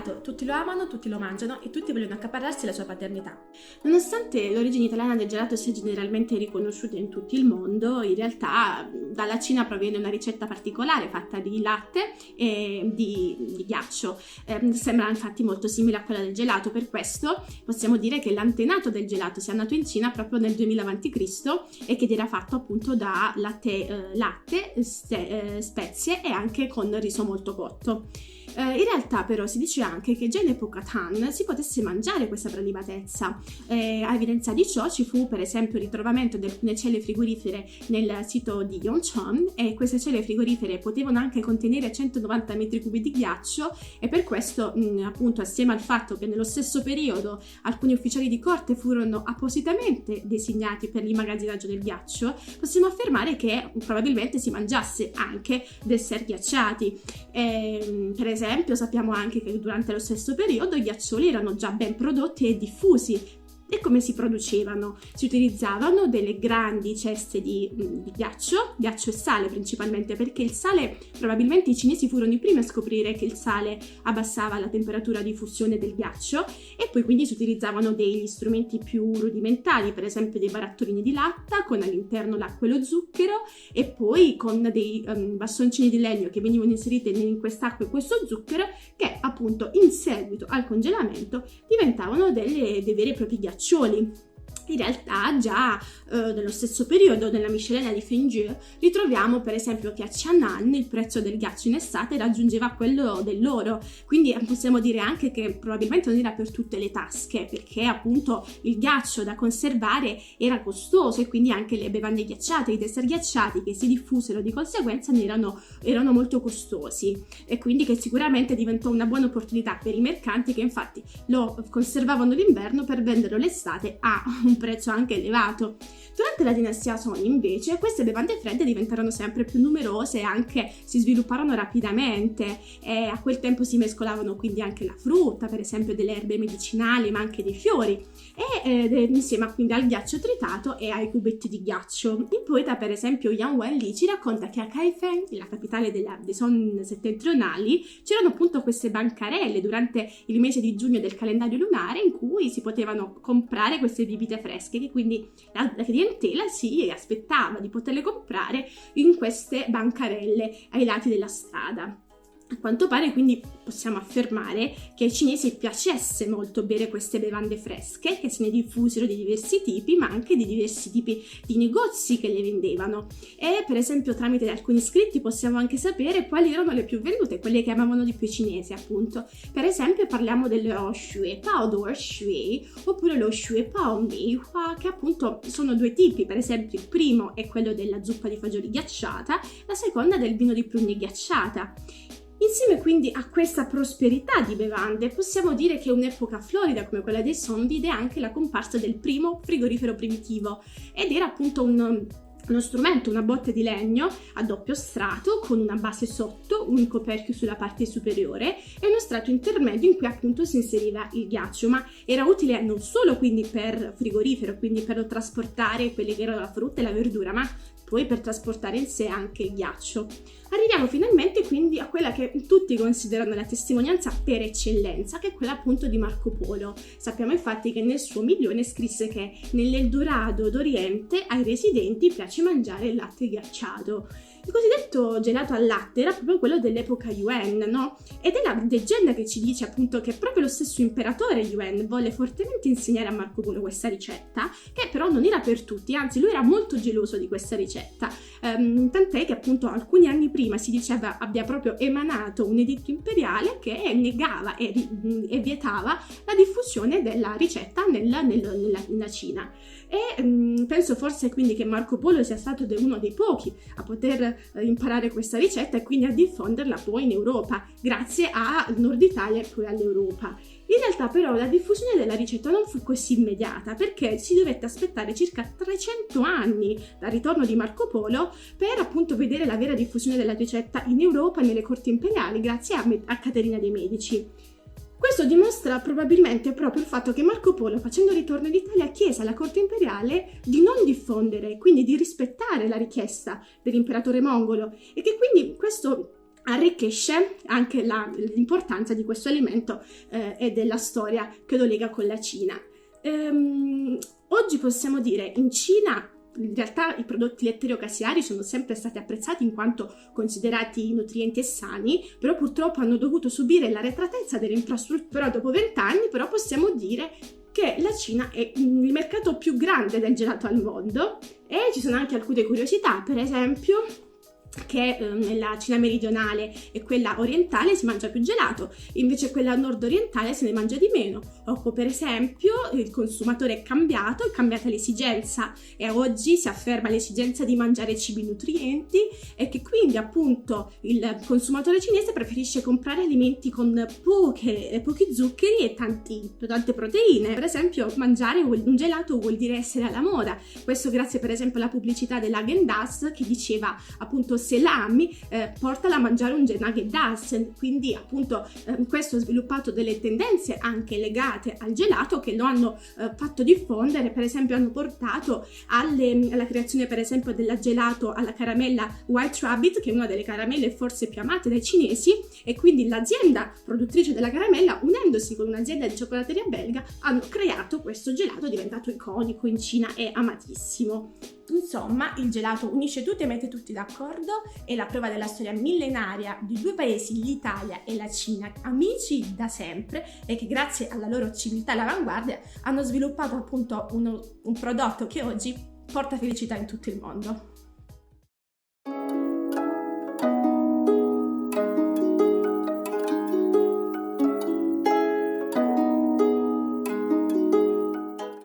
gelato, tutti lo amano, tutti lo mangiano e tutti vogliono accaparrarsi la sua paternità. Nonostante l'origine italiana del gelato sia generalmente riconosciuta in tutto il mondo, in realtà dalla Cina proviene una ricetta particolare fatta di latte e di ghiaccio. Sembra infatti molto simile a quella del gelato, per questo possiamo dire che l'antenato del gelato sia nato in Cina proprio nel 2000 a.C. e che era fatto appunto da latte, spezie e anche con riso molto cotto. In realtà però si dice anche che già in epoca Tang si potesse mangiare questa prelibatezza. A evidenza di ciò ci fu per esempio il ritrovamento di alcune celle frigorifere nel sito di Yongchun, e queste celle frigorifere potevano anche contenere 190 metri cubi di ghiaccio, e per questo appunto, assieme al fatto che nello stesso periodo alcuni ufficiali di corte furono appositamente designati per l'immagazzinaggio del ghiaccio, possiamo affermare che probabilmente si mangiasse anche dessert ghiacciati. Per esempio sappiamo anche che durante lo stesso periodo i ghiaccioli erano già ben prodotti e diffusi. E come si producevano? Si utilizzavano delle grandi ceste di ghiaccio e sale principalmente, perché il sale, probabilmente i cinesi furono i primi a scoprire che il sale abbassava la temperatura di fusione del ghiaccio, e poi quindi si utilizzavano degli strumenti più rudimentali, per esempio dei barattolini di latta con all'interno l'acqua e lo zucchero, e poi con dei bastoncini di legno che venivano inseriti in quest'acqua e questo zucchero, che appunto in seguito al congelamento diventavano dei veri e propri ghiaccioli. In realtà già nello stesso periodo nella miscellanea di Fengzhou ritroviamo per esempio che a Qian'an il prezzo del ghiaccio in estate raggiungeva quello dell'oro, quindi possiamo dire anche che probabilmente non era per tutte le tasche, perché appunto il ghiaccio da conservare era costoso, e quindi anche le bevande ghiacciate, i dessert ghiacciati che si diffusero di conseguenza erano molto costosi, e quindi che sicuramente diventò una buona opportunità per i mercanti, che infatti lo conservavano l'inverno per venderlo l'estate a un prezzo anche elevato. Durante la dinastia Song invece queste bevande fredde diventarono sempre più numerose e anche si svilupparono rapidamente, e a quel tempo si mescolavano quindi anche la frutta, per esempio delle erbe medicinali ma anche dei fiori, insieme quindi al ghiaccio tritato e ai cubetti di ghiaccio. Il poeta per esempio Yang Wenli ci racconta che a Kaifeng, la capitale dei Song settentrionali, c'erano appunto queste bancarelle durante il mese di giugno del calendario lunare in cui si potevano comprare queste bibite fresche, che quindi la clientela si aspettava di poterle comprare in queste bancarelle ai lati della strada. A quanto pare quindi possiamo affermare che ai cinesi piacesse molto bere queste bevande fresche, che se ne diffusero di diversi tipi, ma anche di diversi tipi di negozi che le vendevano. E per esempio tramite alcuni scritti possiamo anche sapere quali erano le più vendute, quelle che amavano di più i cinesi appunto. Per esempio parliamo dello shui pao duo shui oppure lo shui pao mei hua, che appunto sono due tipi. Per esempio il primo è quello della zuppa di fagioli ghiacciata, la seconda del vino di prugne ghiacciata. Insieme quindi a questa prosperità di bevande possiamo dire che un'epoca florida come quella dei Song vide anche la comparsa del primo frigorifero primitivo, ed era appunto uno strumento, una botte di legno a doppio strato con una base sotto, un coperchio sulla parte superiore e uno strato intermedio in cui appunto si inseriva il ghiaccio, ma era utile non solo quindi per frigorifero, quindi per trasportare quelle che erano la frutta e la verdura, ma poi per trasportare in sé anche il ghiaccio. Arriviamo finalmente quindi a quella che tutti considerano la testimonianza per eccellenza, che è quella appunto di Marco Polo. Sappiamo infatti che nel suo Milione scrisse che nell'Eldorado d'Oriente ai residenti piace mangiare il latte ghiacciato. Il cosiddetto gelato al latte era proprio quello dell'epoca Yuan, no? Ed è la leggenda che ci dice appunto che proprio lo stesso imperatore Yuan volle fortemente insegnare a Marco Polo questa ricetta, che però non era per tutti, anzi lui era molto geloso di questa ricetta, tant'è che appunto alcuni anni prima si diceva abbia proprio emanato un editto imperiale che negava e vietava la diffusione della ricetta nella Cina. E penso forse quindi che Marco Polo sia stato uno dei pochi a poter imparare questa ricetta e quindi a diffonderla poi in Europa, grazie al Nord Italia e poi all'Europa. In realtà però la diffusione della ricetta non fu così immediata, perché si dovette aspettare circa 300 anni dal ritorno di Marco Polo per appunto vedere la vera diffusione della ricetta in Europa e nelle corti imperiali, grazie a Caterina de' Medici. Questo dimostra probabilmente proprio il fatto che Marco Polo, facendo ritorno in Italia, chiese alla corte imperiale di non diffondere, quindi di rispettare la richiesta dell'imperatore mongolo, e che quindi questo arricchisce anche l'importanza di questo alimento e della storia che lo lega con la Cina. Oggi possiamo dire in Cina in realtà i prodotti lattiero-caseari sono sempre stati apprezzati in quanto considerati nutrienti e sani, però purtroppo hanno dovuto subire l'arretratezza delle infrastrutture. Però dopo 20 anni però possiamo dire che la Cina è il mercato più grande del gelato al mondo e ci sono anche alcune curiosità, per esempio che nella Cina meridionale e quella orientale si mangia più gelato, invece quella nord-orientale se ne mangia di meno. O per esempio il consumatore è cambiata l'esigenza e oggi si afferma l'esigenza di mangiare cibi nutrienti e che quindi appunto il consumatore cinese preferisce comprare alimenti con pochi zuccheri e tante proteine. Per esempio mangiare un gelato vuol dire essere alla moda, questo grazie per esempio alla pubblicità dell'Haagen-Dazs che diceva appunto se l'ami portala a mangiare un Häagen-Dazs, quindi appunto questo ha sviluppato delle tendenze anche legate al gelato che lo hanno fatto diffondere, per esempio hanno portato alla creazione per esempio della gelato alla caramella White Rabbit, che è una delle caramelle forse più amate dai cinesi, e quindi l'azienda produttrice della caramella, unendosi con un'azienda di cioccolatteria belga, hanno creato questo gelato diventato iconico in Cina e amatissimo. Insomma, il gelato unisce tutti e mette tutti d'accordo, è la prova della storia millenaria di due paesi, l'Italia e la Cina, amici da sempre e che grazie alla loro civiltà e all'avanguardia hanno sviluppato appunto un prodotto che oggi porta felicità in tutto il mondo.